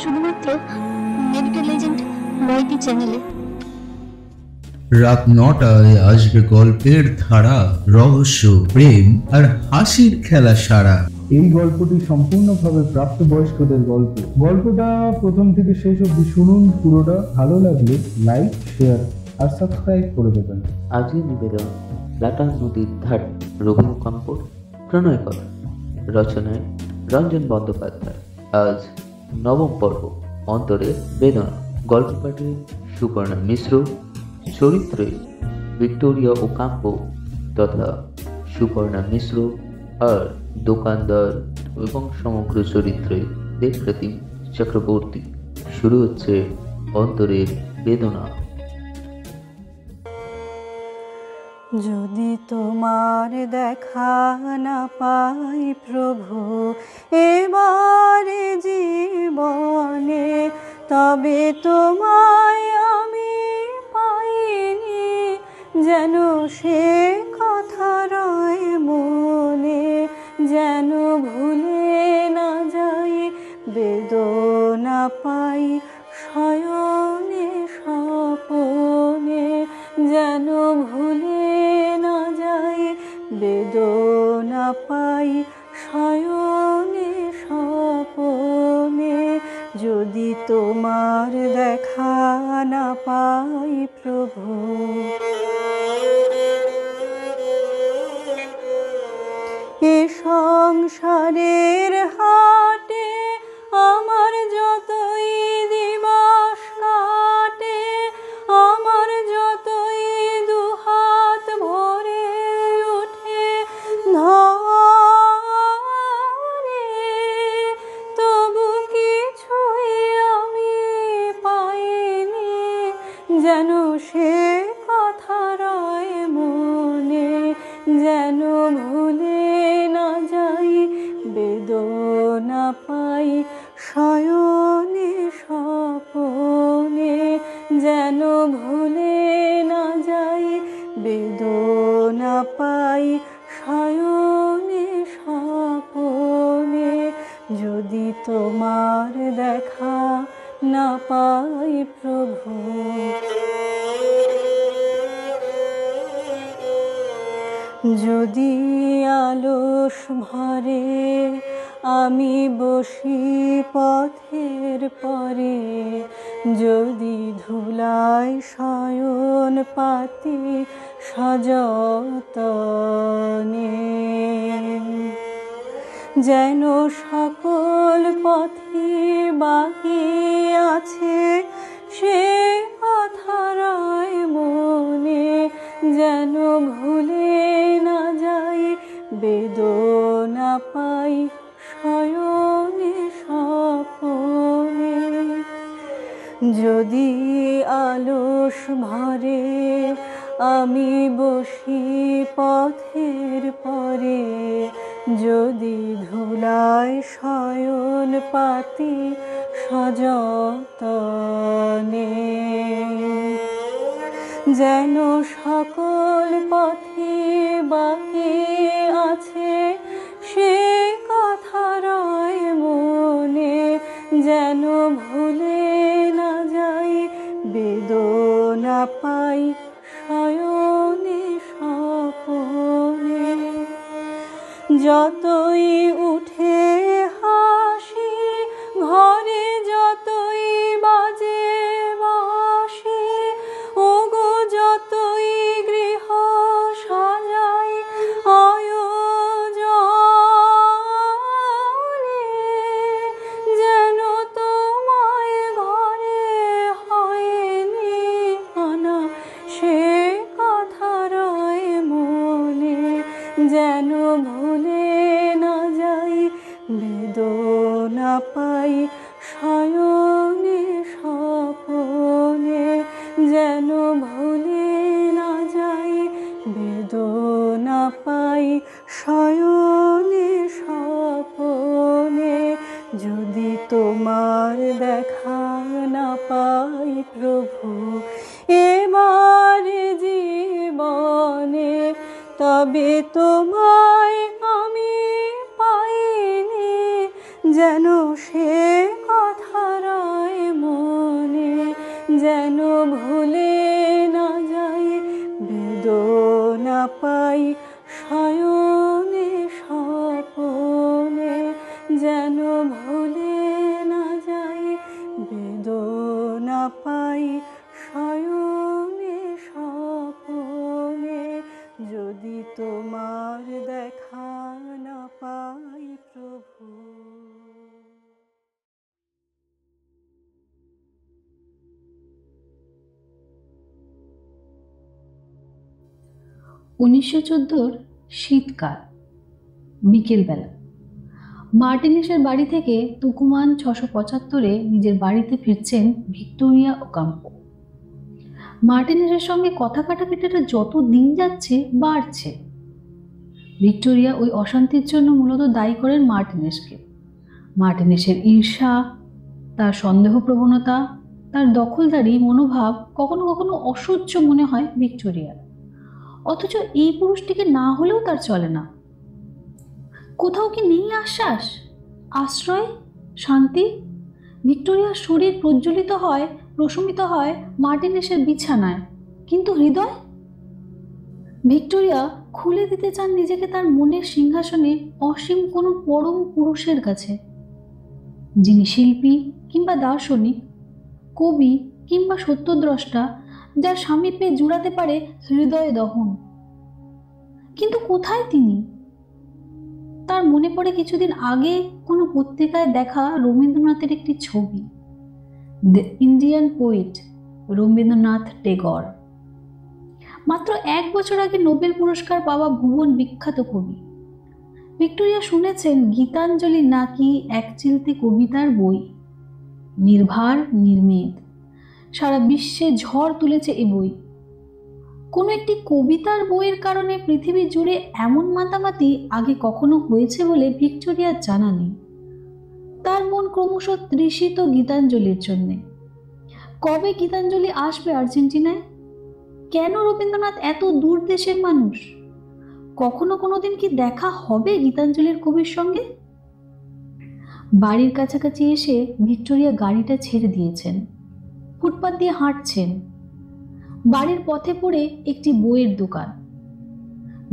শুধুমাত্র medical agent মইটি চ্যানেলে। রাত ৯টায় আসবে গল্পের ধারা, রহস্য, প্রেম আর হাসির খেলা সারা। এই গল্পটি সম্পূর্ণভাবে প্রাপ্তবয়স্কদের গল্প। গল্পটা প্রথম থেকে শেষ অবধি শুনুন পুরোটা। ভালো লাগলে লাইক, শেয়ার আর সাবস্ক্রাইব করে দেবেন। আজকের নিবেদন লাটা নদীর ধার, রঘুকাম্পর প্রণয় কথা, রচনায় রঞ্জন বন্দ্যোপাধ্যায়। আজ নবম পর্ব, অন্তরের বেদনা। গল্প পাঠে সুপর্ণা মিশ্র, চরিত্রে ভিক্টোরিয়া ওকাম্পো তথা সুপর্ণা মিশ্র আর দোকানদার এবং সমগ্র চরিত্রে দেবপ্রতিম চক্রবর্তী। শুরু হচ্ছে অন্তরের বেদনা। যদি তোমার দেখা না পাই প্রভু এবারে জীবনে, তবে তোমায় আমি পাইনি যেন সে কথা রয় মনে, যেন ভুলে না যাই বেদনা পাই শয়নে স্বপনে, যেন ভুলে না যাই বেদনা পাই শয়নে স্বপনে। যদি তোমার দেখা না পাই প্রভু। এ সংসারের হাটে আমার যতই দিবস কাটে, আমার যতই দুহাত ভরে ওঠে ধরে, তবু কিছুই আমি পাইনি যেন সে কথা রয় মনে, যেন ভুলে না যাই বেদনা পাই শয়নে স্বপনে, যেন ভুলে না যাই বেদনা পাই শয়নে স্বপনে। যদি তোমার দেখা না পাই প্রভু। যদি আলস ভরে আমি বসি পথের পরে, যদি ধুলায় শয়ন পাতি সযতনে, যেন সকল পথে বাকি আছে সে কথা রয় মনে, যেন ভুলে না যাই বেদনা পাই শয়নে স্বপনে। যদি আলস ভরে আমি বসি পথের পরে, যদি ধুলায় শয়ন পাতি সযতনে, যেন সকল পথে বাকি আছে সে কথা রয় মনে, যেন ভুলে না যাই বেদনা পাই শয়নে স্বপনে। যতই উঠে হাসি ঘরে, যতই বাজে বাঁশি, ওগো যতই গৃহ সাজাই আয়োজনে, যেন তোমায় ঘরে হয়নি আনা সে কথা রয় মনে, যেন ভুলে না যাই বেদনা পাই শয়নে স্বপনে, যেন ভুলে না যাই বেদনা পাই শয়নে স্বপনে। যদি তোমার দেখা না পাই প্রভু এবার জীবনে, তবে তোমায় আমি পাই 1914 শীতকাল, বিকেলবেলা। মার্টিনেসের বাড়ি থেকে তুকুমান 675-এ নিজের বাড়িতে ফিরছেন ভিক্টোরিয়া ওকাম্পো। মার্টিনেসের সঙ্গে কথা কাটাকাটিটা যত দিন যাচ্ছে বাড়ছে। ভিক্টোরিয়া ওই অশান্তির জন্য মূলত দায়ী করেন মার্টিনেসকে। মার্টিনেসের ঈর্ষা, তার সন্দেহ প্রবণতা, তার দখলদারি মনোভাব কখনো কখনো অসহ্য মনে হয় ভিক্টোরিয়ার। অথচ এই পুরুষটিকে না হলেও তার চলে না। কোথাও কি নেই আশ্বাস, আশ্রয়, শান্তি? ভিক্টোরিয়ার শরীর প্রজ্বলিত হয়, প্রশমিত হয় মার্টিনেসের বিছানায়, কিন্তু হৃদয়? ভিক্টোরিয়া খুলে দিতে চান নিজেকে তার মনের সিংহাসনে অসীম কোনো পরম পুরুষের কাছে, যিনি শিল্পী কিংবা দার্শনিক, কবি কিংবা সত্যদ্রষ্টা, যার সামীপ্যে জুড়াতে পারে হৃদয় দহন। কিন্তু কোথায় তিনি? তার মনে পড়ে কিছুদিন আগে কোনো পত্রিকায় দেখা রবীন্দ্রনাথের একটি ছবি, the Indian poet Rabindranath Tagore. মাত্র 1 বছর আগে নোবেল পুরস্কার পাওয়া ভুবন বিখ্যাত কবি। ভিক্টোরিয়া শুনেছেন গীতাঞ্জলি নাকি এক চিলতে কবিতার বই, নির্ভার নির্মেদ, সারা বিশ্বে ঝড় তুলেছে এ বই। কোনো একটি কবিতার বইয়ের কারণে পৃথিবী জুড়ে এমন মাতামাতি আগে কখনো হয়েছে বলে ভিক্টোরিয়ার জানা নেই। তার মন ক্রমশ তৃষিত গীতাঞ্জলির জন্যে। কবে গীতাঞ্জলি আসবে আর্জেন্টিনায়? কেন রবীন্দ্রনাথ এত দূর দেশের মানুষ? কখনো কোনোদিন কি দেখা হবে গীতাঞ্জলির কবির সঙ্গে? বাড়ির কাছাকাছি এসে ভিক্টোরিয়া গাড়িটা ছেড়ে দিয়েছেন, ফুটপাত দিয়ে হাঁটছেন। বাড়ির পথে পড়ে একটি বইয়ের দোকান।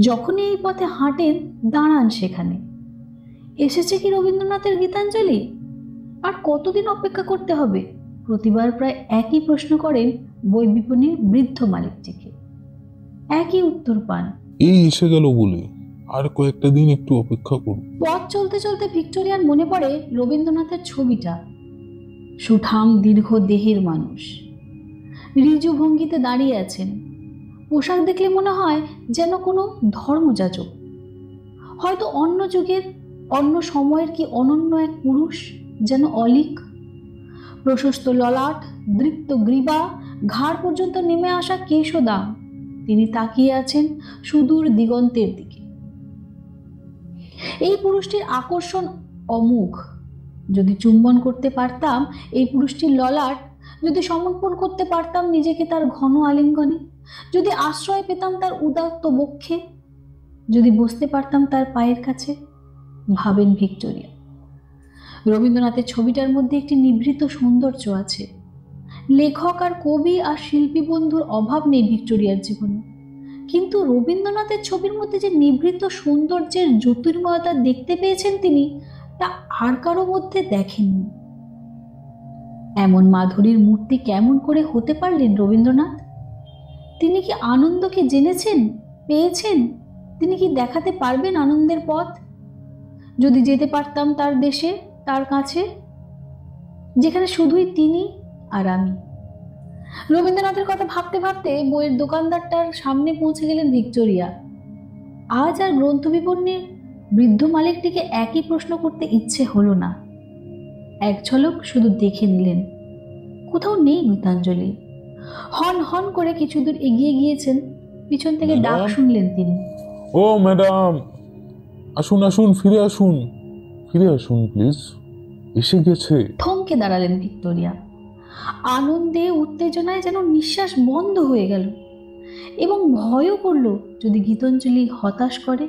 যখনই এই পথে হাঁটেন দাঁড়ান সেখানে। এসেছে কি রবীন্দ্রনাথের গীতাঞ্জলি? আর কতদিন অপেক্ষা করতে হবে? প্রতিবার প্রায় একই প্রশ্ন করেন বই বিপণীর বৃদ্ধ মালিকটিকে। একই উত্তর পান, এই এসে গেল বলে আর কয়েকটা দিন একটু অপেক্ষা করুন। পথ চলতে চলতে ভিক্টোরিয়ার মনে পড়ে রবীন্দ্রনাথের ছবিটা। সুঠাম দীর্ঘ দেহের মানুষ, ঋজু ভঙ্গিতে দাঁড়িয়ে আছেন। পোশাক দেখলে মনে হয় যেন কোনো ধর্মযাজক, হয়তো অন্য যুগের অন্য সময়ের কি অনন্য এক পুরুষ, যেন অলিক। প্রশস্ত ললাট, দৃপ্ত গ্রীবা, ঘাড় পর্যন্ত নেমে আসা কেশদাম। তিনি তাকিয়ে আছেন সুদূর দিগন্তের দিকে। এই পুরুষটির আকর্ষণ অমোঘ। যদি চুম্বন করতে পারতাম এই পুরুষটির ললাট, যদি সমর্পণ করতে পারতাম নিজেকে তার ঘন আলিঙ্গনে, যদি আশ্রয় পেতাম তার উদাত্ত বক্ষে, যদি বসতে পারতাম তার পায়ের কাছে, ভাবেন ভিক্টোরিয়া। রবীন্দ্রনাথের ছবিটার মধ্যে একটি নিভৃত সৌন্দর্য আছে। লেখক আর কবি আর শিল্পী বন্ধুর অভাব নেই ভিক্টোরিয়ার জীবনে, কিন্তু রবীন্দ্রনাথের ছবির মধ্যে যে নিভৃত সৌন্দর্যের জ্যোতির্ময়তা দেখতে পেয়েছেন তিনি, তা আর কারো মধ্যে দেখেননি। এমন মাধুরীর মূর্তি কেমন করে হতে পারলেন রবীন্দ্রনাথ? তিনি কি আনন্দকে জেনেছেন, পেয়েছেন? তিনি কি দেখাতে পারবেন আনন্দের পথ? যদি যেতে পারতাম তার দেশে, তার কাছে, যেখানে শুধুই তিনি আর আমি। রবীন্দ্রনাথের কথা ভাবতে ভাবতে বইয়ের দোকানদারটার সামনে পৌঁছে গেলেন ভিক্টোরিয়া। আজ আর গ্রন্থ বিপণীর বৃদ্ধ মালিকটিকে একই প্রশ্ন করতে ইচ্ছে হলো না। এক ঝলক শুধু দেখে নিলেন, কোথাও নেই গীতাঞ্জলি। হন হন করে কিছু দূর এগিয়ে গিয়েছেন, পিছন থেকে ডাক শুনলেন তিনি, ও ম্যাডাম, আসুন আসুন, ফিরে আসুন, ফিরে আসুন প্লিজ, এসে গেছে। থমকে দাঁড়ালেন ভিক্টোরিয়া। আনন্দে উত্তেজনায় যেন নিঃশ্বাস বন্ধ হয়ে গেল, এবং ভয়ও করল যদি গীতাঞ্জলি হতাশ করে।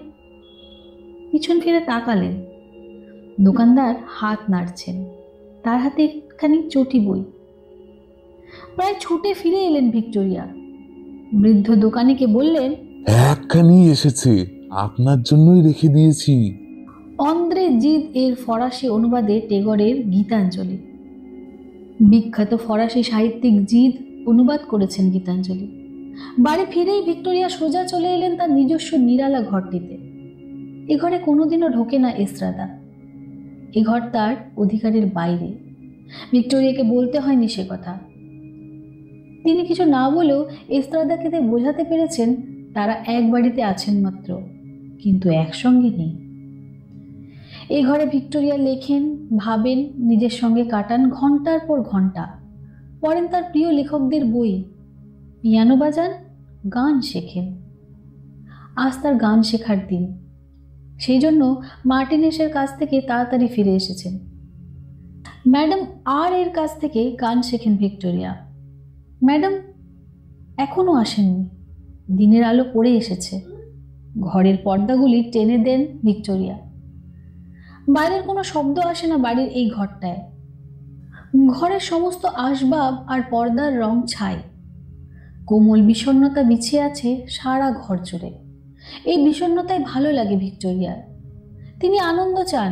পিছন ফিরে তাকালেন। দোকানদার হাত নাড়ছেন, তার হাতে একখানি চটি বই। প্রায় ছুটে ফিরে এলেন ভিক্টোরিয়া। বৃদ্ধ দোকানিকে বললেন, একখানি এসেছে, আপনার জন্যই রেখে দিয়েছি। অন্দ্রে জিদ এর ফরাসি অনুবাদে টেগরের গীতাঞ্জলি। বিখ্যাত ফরাসি সাহিত্যিক জিদ অনুবাদ করেছেন গীতাঞ্জলি। বাড়ি ফিরেই ভিক্টোরিয়া সোজা চলে এলেন তার নিজস্ব নিরালা ঘরটিতে। এ ঘরে কোনোদিনও ঢোকে না এস্ত্রাদা। এ ঘর তার অধিকারের বাইরে। ভিক্টোরিয়াকে বলতে হয়নি সে কথা। তিনি কিছু না বলেও এস্ত্রাদাকে বোঝাতে পেরেছেন তারা এক বাড়িতে আছেন মাত্র, কিন্তু একসঙ্গে নেই। এই ঘরে ভিক্টোরিয়া লেখেন, ভাবেন, নিজের সঙ্গে কাটান ঘন্টার পর ঘন্টা, পড়েন তার প্রিয় লেখকদের বই, পিয়ানো বাজান, গান শেখেন। আজ তার গান শেখার দিন, সেই জন্য মার্টিনেসের কাছ থেকে তাড়াতাড়ি ফিরে এসেছেন। ম্যাডাম আর এর কাছ থেকে গান শেখেন ভিক্টোরিয়া। ম্যাডাম এখনো আসেননি, দিনের আলো পড়ে এসেছে। ঘরের পর্দাগুলি টেনে দেন ভিক্টোরিয়া। বাইরের কোনো শব্দ আসে না বাড়ির এই ঘরটায়। ঘরের সমস্ত আসবাব আর পর্দার রং ছাই। কোমল বিষণ্ণতা বিছিয়ে আছে সারা ঘর জুড়ে। এই বিষণ্ণতায় ভালো লাগে ভিক্টোরিয়ার। তিনি আনন্দ চান,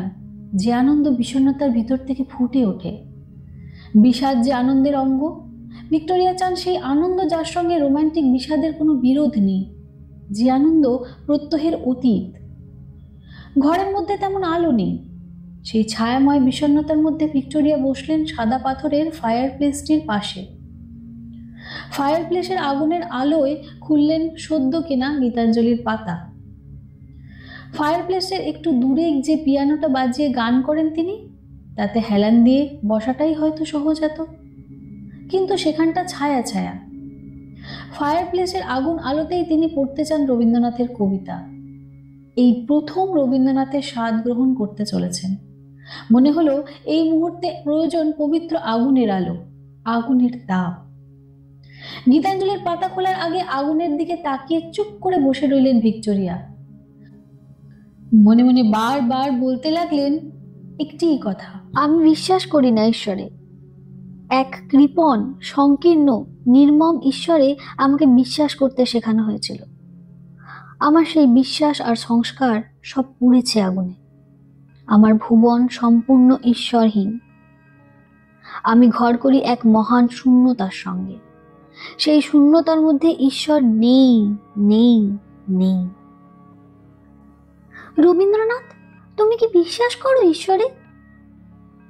যে আনন্দ বিষণ্ণতার ভিতর থেকে ফুটে ওঠে। বিষাদ যে আনন্দের অঙ্গ, ভিক্টোরিয়া চান সেই আনন্দ যার সঙ্গে রোমান্টিক বিষাদের কোনো বিরোধ নেই, যে আনন্দ প্রত্যহের অতীত। ঘরের মধ্যে তেমন আলো নেই। সেই ছায়াময় বিষণ্ণতার মধ্যে ভিক্টোরিয়া বসলেন সাদা পাথরের ফায়ার প্লেসটির পাশে। ফায়ার প্লেসের আগুনের আলোয় খুললেন সদ্য কেনা গীতাঞ্জলির পাতা। ফায়ার প্লেসের একটু দূরে যে পিয়ানোটা বাজিয়ে গান করেন তিনি, তাতে হেলান দিয়ে বসাটাই হয়তো সহজ হতো, কিন্তু সেখানটা ছায়া ছায়া। ফায়ার প্লেসের আগুন আলোতেই তিনি পড়তে চান রবীন্দ্রনাথের কবিতা। এই প্রথম রবীন্দ্রনাথের স্বাদ গ্রহণ করতে চলেছেন। মনে হলো এই মুহূর্তে প্রয়োজন পবিত্র আগুনের আলো, আগুনের তাপ। গীতাঞ্জলির পাতা খোলার আগে আগুনের দিকে তাকিয়ে চুপ করে বসে রইলেন ভিক্টোরিয়া। মনে মনে বারবার বলতে লাগলেন একটি কথা, আমি বিশ্বাস করি না ঈশ্বরে। এক কৃপণ, সংকীর্ণ, নির্মম ঈশ্বরে আমাকে বিশ্বাস করতে শেখানো হয়েছিল। আমার সেই বিশ্বাস আর সংস্কার সব পুড়েছে আগুনে। আমার ভুবন সম্পূর্ণ ঈশ্বরহীন। আমি ঘর করি এক মহান শূন্যতার সঙ্গে। সেই শূন্যতার মধ্যে ঈশ্বর নেই, নেই, নেই। রবীন্দ্রনাথ, তুমি কি বিশ্বাস করো ঈশ্বরে?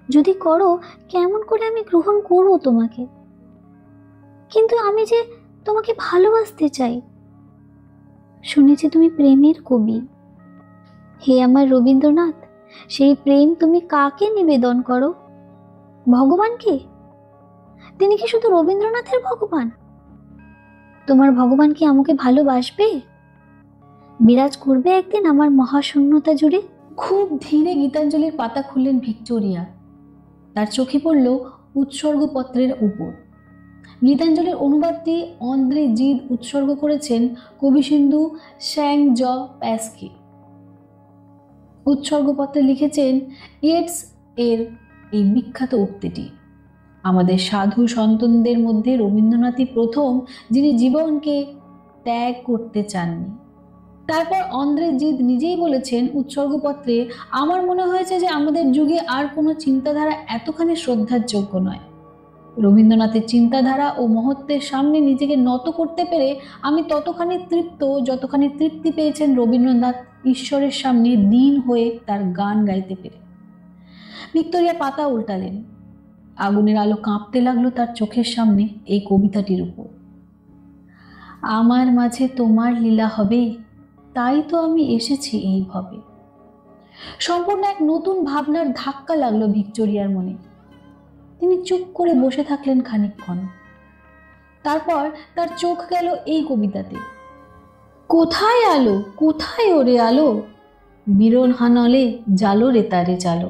যদি করো, কেমন করে আমি গ্রহণ করব তোমাকে? কিন্তু আমি যে তোমাকে ভালোবাসতে চাই। শুনেছি তুমি প্রেমের কবি। হে আমার রবীন্দ্রনাথ, সেই প্রেম তুমি কাকে নিবেদন করো? ভগবানকে? তিনি কি শুধু রবীন্দ্রনাথের ভগবান? তোমার ভগবান কি আমাকে ভালোবাসবে? বিরাজ করবে একদিন আমার মহাশূন্যতা জুড়ে? খুব ধীরে গীতাঞ্জলির পাতা খুললেন ভিক্টোরিয়া। তার চোখে পড়ল উৎসর্গপত্রের উপর। গীতাঞ্জলির অনুবাদটি অন্দ্রে জিদ উৎসর্গ করেছেন কবিসিন্ধু শ্যাং জ প্যাসকে। উৎসর্গপত্রে লিখেছেন ইয়েটস এর এই বিখ্যাত উক্তিটি, আমাদের সাধু সন্তানদের মধ্যে রবীন্দ্রনাথই প্রথম যিনি জীবনকে ত্যাগ করতে চাননি। তারপর অন্দ্রে জিদ নিজেই বলেছেন উৎসর্গপত্রে, আমার মনে হয়েছে যে আমাদের যুগে আর কোনো চিন্তাধারা এতখানি শ্রদ্ধার যোগ্য নয়। রবীন্দ্রনাথের চিন্তাধারা ও মহত্বের সামনে নিজেকে নত করতে পেরে আমি ততখানি তৃপ্ত যতখানি তৃপ্তি পেয়েছেন রবীন্দ্রনাথ ঈশ্বরের সামনে দিন হয়ে তার গান গাইতে পেরে। ভিক্টোরিয়া পাতা উল্টালেন। আগুনের আলো কাঁপতে লাগলো তার চোখের সামনে এই কবিতাটির উপর। আমার মাঝে তোমার লীলা হবে, তাই তো আমি এসেছি এই ভবে। সম্পূর্ণ এক নতুন ভাবনার ধাক্কা লাগলো ভিক্টোরিয়ার মনে। তিনি চুপ করে বসে থাকলেন খানিকক্ষণ। তারপর তার চোখ গেল এই কবিতাতে। কোথায় আলো, কোথায় ওরে আলো, বিরন হানলে জালো রে তারে জালো,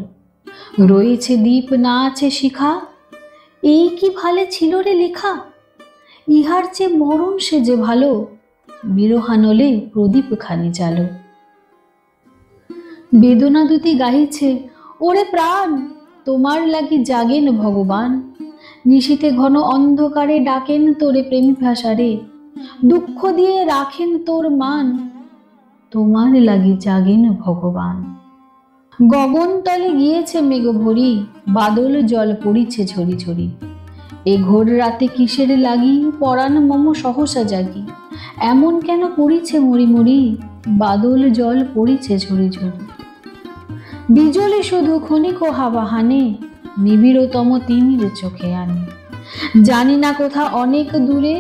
রয়েছে দীপ না আছে শিখা, এই কি ভালে ছিল রে লেখা, ইহার চেয়ে মরণ সে যে ভালো, বিরহানলে প্রদীপ খানি জালো। বেদনা দুটি গাইছে, ওরে প্রাণ, তোমার লাগি জাগেন ভগবান, নিশীতে ঘন অন্ধকারে ডাকেন তোরে প্রেম ভাষারে, দুঃখ দিয়ে রাখেন তোর মান, তোমার লাগি জাগেন ভগবান। গগন তলে গিয়েছে মেঘ ভরি, বাদল জল পড়িছে ঝরি ঝরি, এ ঘোর রাতে কিসের লাগি, পরাণ মম সহসা জাগি, এমন কেন পড়িছে মরি মরি, বাদল জল পড়িছে ঝরি ঝরি, বিজলে শুধু ক্ষণিক হাওয়া হানে, নিবিড়তম তিমির চোখে আনে, জানি না কোথা অনেক দূরে,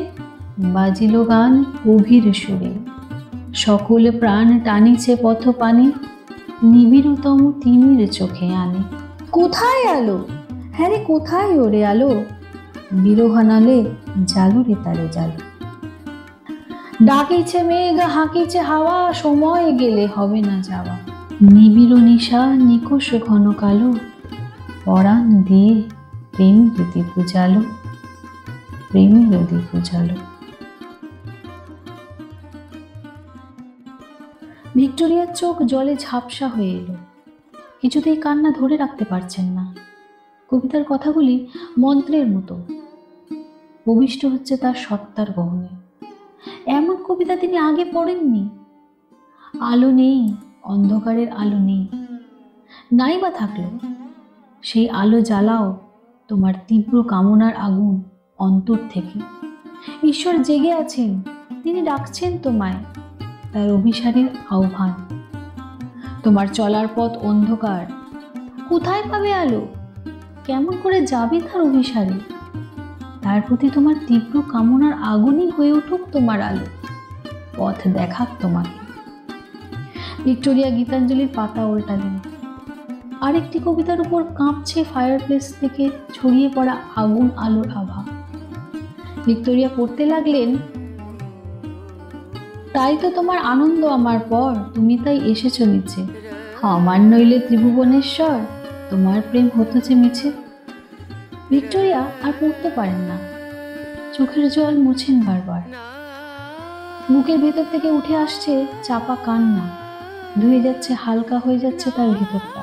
বাজিল গান গভীর সুরে, সকলে প্রাণ টানিছে পথ পানে, নিবিড়তম তিমির চোখে আনে। কোথায় আলো? হ্যাঁ রে কোথায় ওরে আলো? বিরহানালে জালু রে তারে জালু। ডাকিছে মেঘ হাঁকিছে হাওয়া, সময় গেলে হবে না যাওয়া। নিবিড় নিশা নিকোষ ঘন কালো, পরাণ দিয়ে প্রেমের দীপ জালো, প্রেমের দীপ জালো। ভিক্টোরিয়ার চোখ জলে ঝাপসা হয়ে এলো। কিছুতেই কান্না ধরে রাখতে পারছেন না। কবিতার কথাগুলি মন্ত্রের মতো প্রবিষ্ট হচ্ছে তার সত্তার গহনে। এমন কবিতা তিনি আগে পড়েননি। আলো নেই, অন্ধকারের আলো নেই, নাই বা থাকলো সেই আলো জ্বালাও তোমার তীব্র কামনার আগুন অন্তর থেকে। ঈশ্বর জেগে আছেন, তিনি ডাকছেন তোমায়, তার অভিসারের আহ্বান। তোমার চলার পথ অন্ধকার, কোথায় পাবে আলো? কেমন করে যাবে তার অভিসারে? তার প্রতি তোমার তীব্র কামনার আগুনই হয়ে উঠুক তোমার আলো, পথ দেখাক তোমাকে। ভিক্টোরিয়া গীতাঞ্জলির পাতা উল্টালেন। আরেকটি কবিতার উপর কাঁপছে ফায়ারপ্লেস থেকে ছড়িয়ে পড়া আগুন আলোর আভা। ভিক্টোরিয়া পড়তে লাগলেন, তাই তো তোমার আনন্দ আমার পর, তুমি তাই এসেছ নিচে। আমার নইলে ত্রিভুবনেশ্বর, তোমার প্রেম হতেছে মিছে। ভিক্টোরিয়া আর পড়তে পারেন না, চোখের জল মুছেন বারবার। বুকের ভেতর থেকে উঠে আসছে চাপা কান্না, ধুয়ে যাচ্ছে, হালকা হয়ে যাচ্ছে তার ভেতরটা,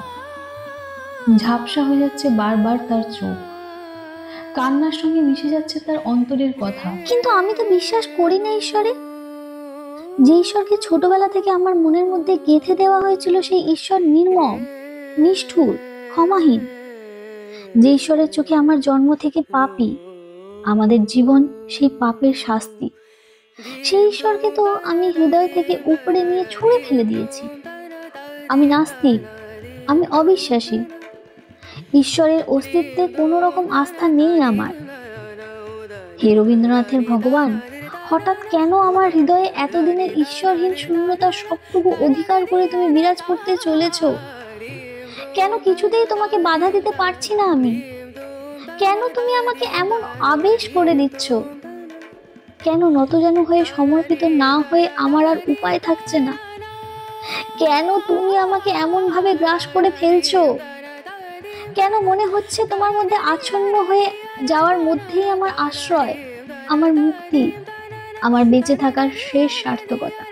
ঝাপসা হয়ে যাচ্ছে বারবার তার চোখ। কান্নার সঙ্গে মিশে যাচ্ছে তার অন্তরের কথা। কিন্তু আমি তো বিশ্বাস করি না ঈশ্বরে। যে ঈশ্বরকে ছোটবেলা থেকে আমার মনের মধ্যে গেঁথে দেওয়া হয়েছিল, সেই ঈশ্বর নির্মম, নিষ্ঠুর, ক্ষমাহীন। যে ঈশ্বরের চোখে আমার জন্ম থেকে পাপী, আমাদের জীবন সেই পাপের শাস্তি, সেই ঈশ্বরকে তো আমি হৃদয় থেকে উপরে নিয়ে ছুঁড়ে ফেলে দিয়েছি। আমি নাস্তিক, আমি অবিশ্বাসী। ঈশ্বরের অস্তিত্বে কোনো রকম আস্থা নেই আমার। হে রবীন্দ্রনাথের ভগবান, হঠাৎ কেন আমার হৃদয়ে এতদিনের ঈশ্বরহীন শূন্যতা সবটুকু অধিকার করে তুমি বিরাজ করতে চলেছ? কেন কিছুতেই তোমাকে বাধা দিতে পারছি না আমি? কেন তুমি আমাকে এমন আবেশ করে দিচ্ছ? কেন নতজানু হয়ে সমর্পিত না হয়ে আমার আর উপায় থাকছে না? কেন তুমি আমাকে এমন ভাবে গ্রাস করে ফেলছো? কেন মনে হচ্ছে তোমার মধ্যে আচ্ছন্ন হয়ে যাওয়ার মধ্যেই আমার আশ্রয়, আমার মুক্তি, আমার বেঁচে থাকার শেষ সার্থকতা?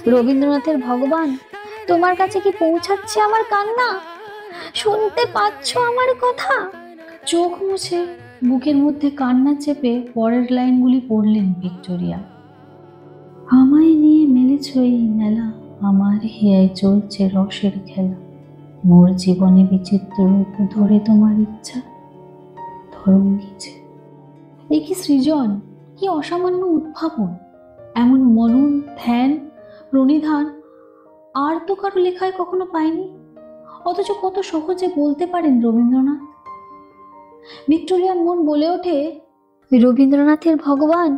রবীন্দ্রনাথের ভগবান, তোমার কাছে কি পৌঁছাচ্ছে আমার কান্না? শুনতে পাচ্ছ আমার কথা? চোখ মুছে বুকের মধ্যে কান্না চেপে পরের লাইনগুলি পড়লেন ভিক্টোরিয়া। আমায় নিয়ে মেলেছ এই মেলা, আমার হিয়ায় চলছে রসের খেলা। মোর জীবনে বিচিত্র রূপ ধরে তোমার ইচ্ছা তরঙ্গিছে। এ কি সৃজন, কি অসামান্য উদ্ভাবন! এমন মনন, ধ্যান, প্রণিধান আর তো কারো লেখায় কখনো পাইনি। অথচ কত সহজে বলতে পারেন রবীন্দ্রনাথ। ভিক্টোরিয়ার মন বলে ওঠে, রবীন্দ্রনাথের ভগবান,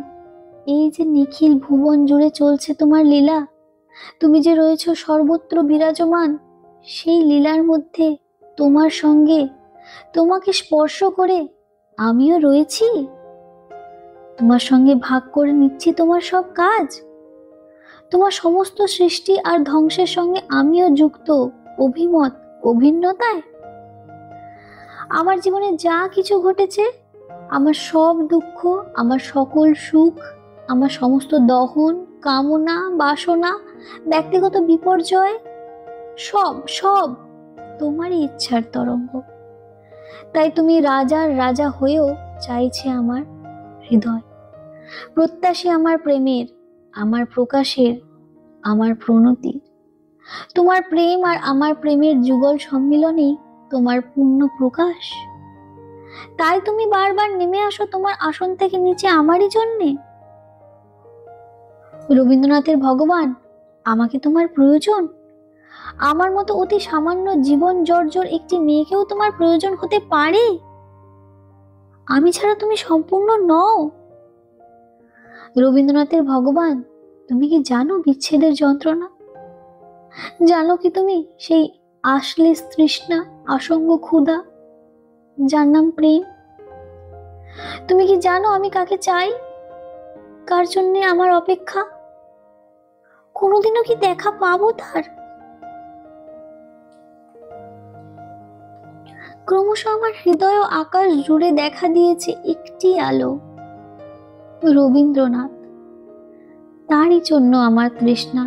এই যে নিখিল ভুবন জুড়ে চলছে তোমার লীলা, তুমি যে রয়েছ সর্বত্র বিরাজমান, সেই লীলার মধ্যে তোমার সঙ্গে, তোমাকে স্পর্শ করে আমিও রয়েছি। তোমার সঙ্গে ভাগ করে নিচ্ছি তোমার সব কাজ। তোমার সমস্ত সৃষ্টি আর ধ্বংসের সঙ্গে আমিও যুক্ত, অভিমত, অভিন্নতায়। আমার জীবনে যা কিছু ঘটেছে, আমার সব দুঃখ, আমার সকল সুখ, আমার সমস্ত দহন, কামনা, বাসনা, ব্যক্তিগত বিপর্যয়, সব সব তোমারই ইচ্ছার তরঙ্গ। তাই তুমি রাজার রাজা হয়েও চাইছে আমার হৃদয়, প্রত্যাশী আমার প্রেমের, আমার প্রকাশের, আমার প্রণতির। তোমার প্রেম আর আমার প্রেমের যুগল সম্মিলনেই তোমার পূর্ণ প্রকাশ। তাই তুমি বারবার নেমে আসো তোমার আসন থেকে নিচে আমারই জন্যে। রবীন্দ্রনাথের ভগবান, আমাকে তোমার প্রয়োজন। আমার মতো অতি সামান্য জীবন জর্জর একটি মেয়েকেও তোমার প্রয়োজন হতে পারে। আমি ছাড়া তুমি সম্পূর্ণ নও। রবীন্দ্রনাথের ভগবান, তুমি কি জানো বিচ্ছেদের যন্ত্রণা? জানো কি তুমি সেই আশ্লেষ তৃষ্ণা, আসঙ্গ ক্ষুধা, যার নাম প্রেম? তুমি কি জানো আমি কাকে চাই, কার জন্য আমার অপেক্ষা? কোনোদিনও কি দেখা পাবো তার? ক্রমশ আমার হৃদয় ও আকাশ জুড়ে দেখা দিয়েছে একটি আলো, রবীন্দ্রনাথ। তারই জন্য আমার তৃষ্ণা।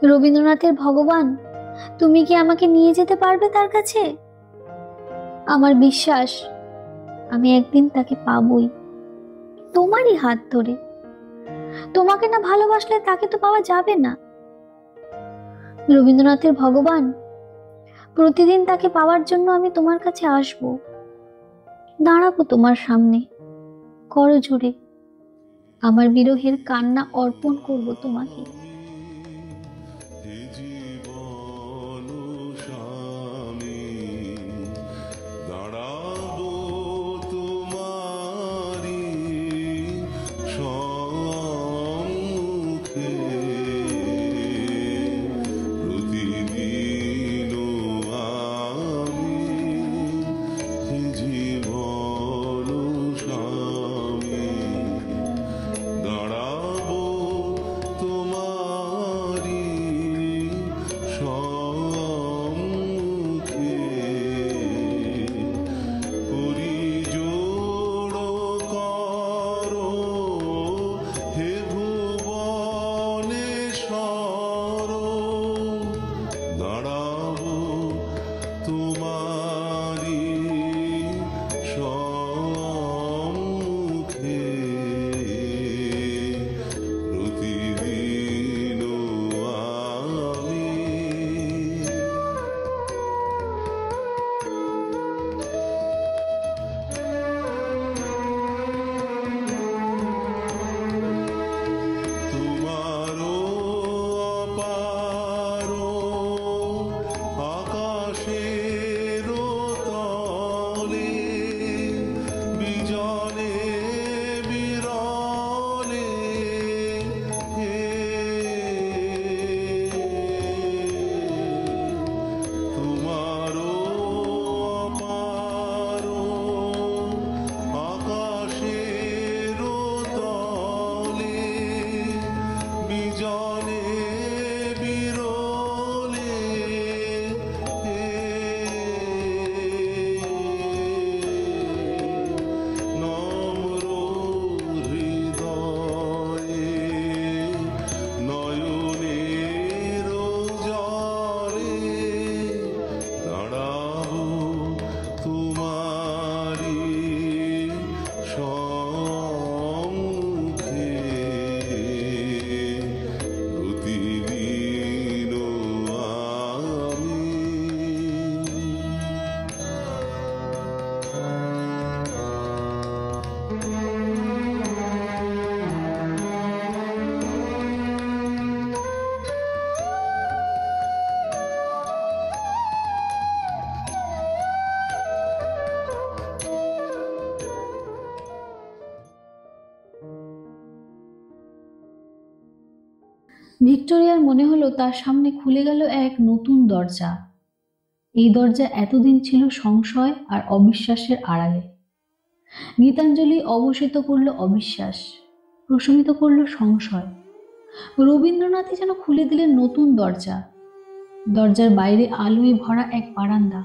রবীন্দ্রনাথের ভগবান, তুমি কি আমাকে নিয়ে যেতে পারবে তার কাছে? আমার বিশ্বাস আমি একদিন তাকে পাবই, তোমারই হাত ধরে। তোমাকে না ভালোবাসলে তাকে তো পাওয়া যাবে না। রবীন্দ্রনাথের ভগবান, প্রতিদিন তাকে পাওয়ার জন্য আমি তোমার কাছে আসব, দাঁড়াবো তোমার সামনে, করজোড়ে আমার বিরহের কান্না অর্পণ করব তোমাকে। ভিক্টোরিয়ার মনে হলো তার সামনে খুলে গেল এক নতুন দরজা। এই দরজা এতদিন ছিল সংশয় আর অবিশ্বাসের আড়ালে। গীতাঞ্জলি অবসিত করল অবিশ্বাস, প্রশমিত করল সংশয়। রবীন্দ্রনাথই যেন খুলে দিলেন নতুন দরজা। দরজার বাইরে আলোয় ভরা এক বারান্দা।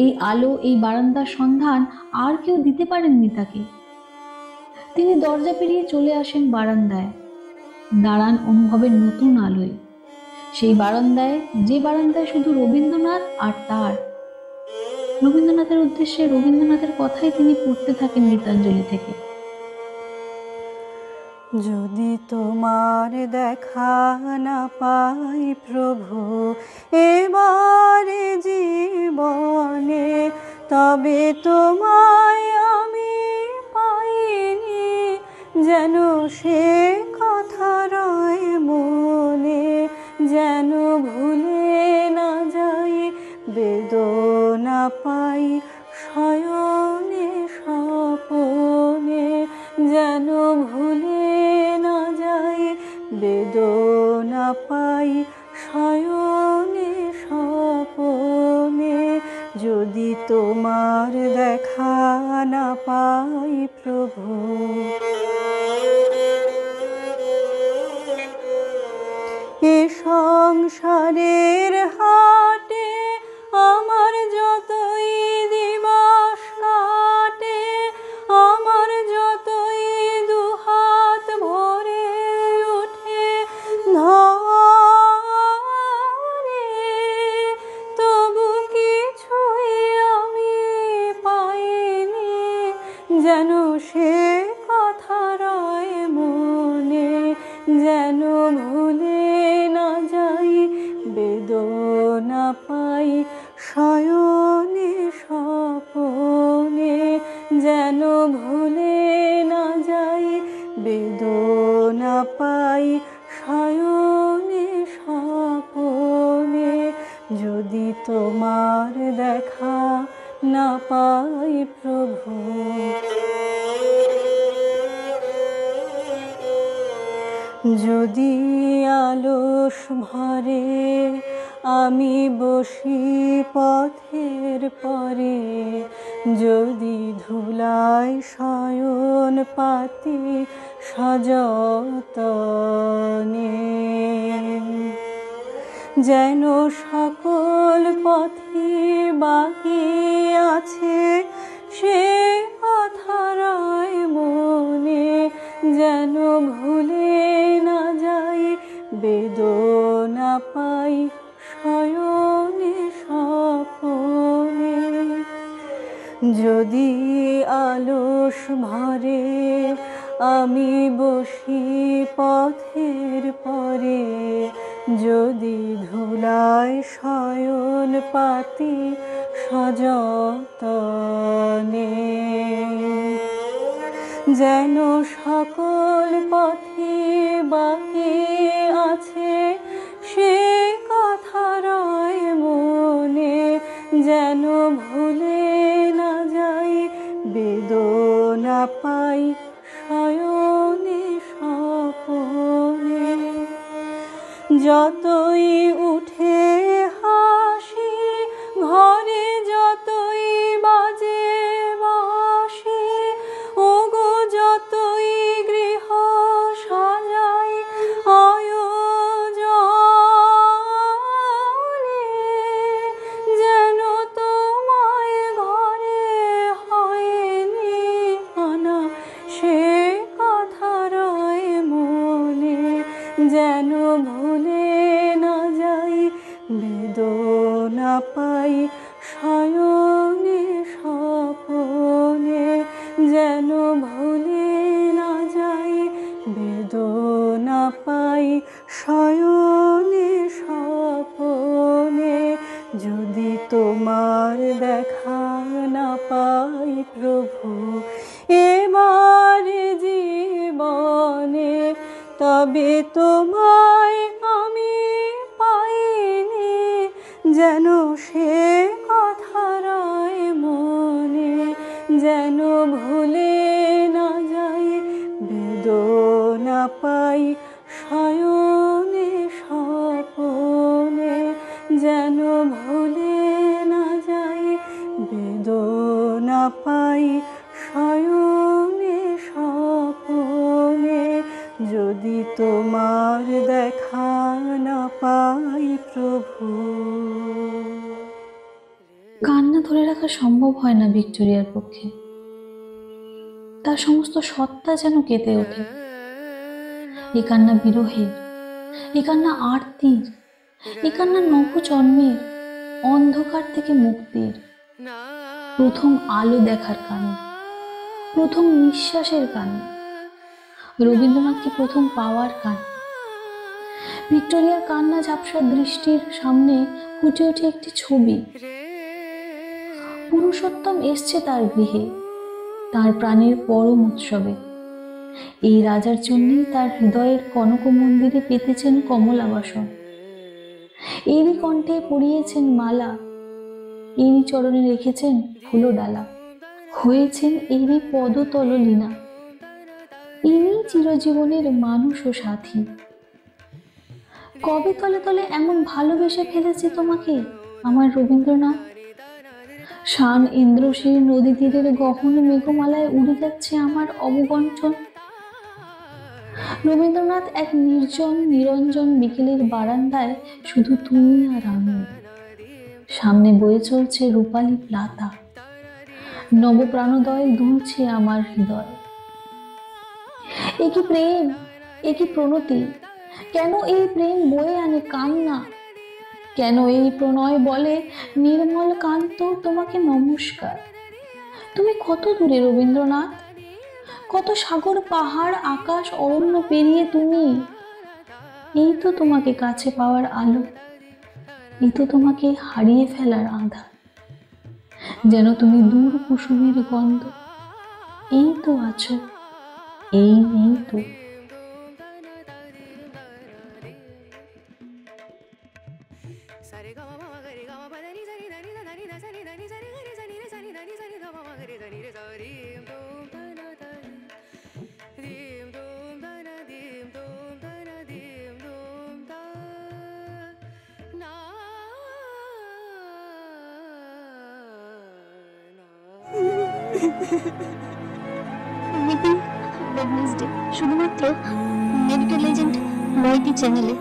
এই আলো, এই বারান্দার সন্ধান আর কেউ দিতে পারেননি তাকে। তিনি দরজা পেরিয়ে চলে আসেন বারান্দায়, দাঁড়ান অনুভবের নতুন আলোয়। সেই বারান্দায়, যে বারান্দায় শুধু রবীন্দ্রনাথ আর তার। রবীন্দ্রনাথের উদ্দেশ্যে রবীন্দ্রনাথের কথাই তিনি পড়তে থাকেন গীতাঞ্জলি থেকে। যদি তোমার দেখা না পাই প্রভু এবারে জীবনে, তবে তোমায় আমি পাইনি, যেন সে কথা রয় মনে, যেন ভুলে না যাই বেদনা পাই শয়নে স্বপনে, যেন ভুলে না যাই না পাই প্রভু। এ সংসারের হাটে আমার যতই দিবস কাটে, আমার যতই দুহাত ভরে ওঠে ধরে, তবু কিছুই আমি পাইনি, যেন সে কথা রয় মনে, যেন ভুলে না যাই বেদনা পাই শয়নে স্বপনে, যেন ভুলে না যাই বেদনা পাই শয়নে স্বপনে। যদি তোমার দেখা না পাই প্রভু, যদি আলস ভরে আমি বসি পথের পরে, যদি ধুলায় শয়ন পাতি সযতনে, যেন সকল পথে বাকি আছে সে কথা রয় মনে, যেন ভুলে না যাই বেদনা পাই শয়নে স্বপনে। যদি আলস ভরে আমি বসি পথের পরে, যদি ধুলায় শয়ন পাতি সযতনে, যেন সকল পথে বাকি আছে সে কথা রয় মনে, যেন ভুলে না যাই বেদনা পাই শয়নে স্বপনে। যতই উঠে হাসি ঘরে, যতই বাজে বাঁশি, ওগো যতই গৃহ সাজাই আয়োজনে, যেন তোমায় ঘরে হয়নি আনা সে কথা রয় মনে, যেন ভুলে না যাই বেদনা পাই শয়নে স্বপনে, যেন ভুলে না যাই বেদনা পাই শয়নে স্বপনে। যদি তোমার দেখা না পাই প্রভু এবার জীবনে, তবে তোমায় আমি পাইনি, যেন সে কথা রয় মনে, যেন ভুলে না যাই বেদনা পাই শয়নে স্বপনে, যেন ভুলে না যাই বেদনা পাই শয়নে স্বপনে। যদি তোমার দেখা না পাই প্রভু। কান্না ধরে রাখা সম্ভব হয় না ভিক্টোরিয়ার পক্ষে। তার সমস্ত সত্তা যেন কেঁদে ওঠে। এই কান্না বিরহের, এই কান্না আরতির, এই কান্না নবজন্মের, অন্ধকার থেকে মুক্তির, প্রথম আলো দেখার কান্না, প্রথম নিঃশ্বাসের কান্না, রবীন্দ্রনাথকে প্রথম পাওয়ার কান্না। ভিক্টোরিয়ার কান্না ঝাপসা দৃষ্টির সামনে ফুটে ওঠে একটি ছবি। পুরুষোত্তম এসছে তার গৃহে, তার প্রাণের পরম উৎসবে। এই রাজার জন্যই তার হৃদয়ের কনক মন্দিরে পেতেছেন কমলাবাসন। এরই কণ্ঠে পরিয়েছেন মালা, এরই চরণে রেখেছেন ফুলডালা, হয়েছেন এরই পদতল লীনা। ইনি চিরজীবনের মানুষ ও সাথী। কবে তলে তলে এমন ভালোবেসে ফেলেছি তোমাকে আমার রবীন্দ্রনাথ। শান ইন্দ্রশীল নদী তীরের গহন মেঘমালায় উড়ে যাচ্ছে আমার অবগঞ্চন। রবীন্দ্রনাথ এক নির্জন নিরঞ্জন বিকেলের বারান্দায়, শুধু তুমি আর আমি। সামনে বয়ে চলছে রূপালী প্লাতা, নবপ্রাণোদয় দুলছে আমার হৃদয়। এ কি প্রেম, এ কি প্রণতি! কেন এই প্রেম বয়ে আনে কান্না? কেন এই প্রণয় বলে নির্মল কান্ত তোমাকে নমস্কার? তুমি কত দূরে রবীন্দ্রনাথ, কত সাগর পাহাড় আকাশ অরণ্য পেরিয়ে তুমি। এই তো তোমাকে কাছে পাওয়ার আলো, এই তো তোমাকে হারিয়ে ফেলার আঁধার। যেন তুমি দূর কুসুমের গন্ধ, এই তো আছো, এই নেই তো। শুধুমাত্র মেডিকেল এজেন্ট নয়টি চ্যানেলে।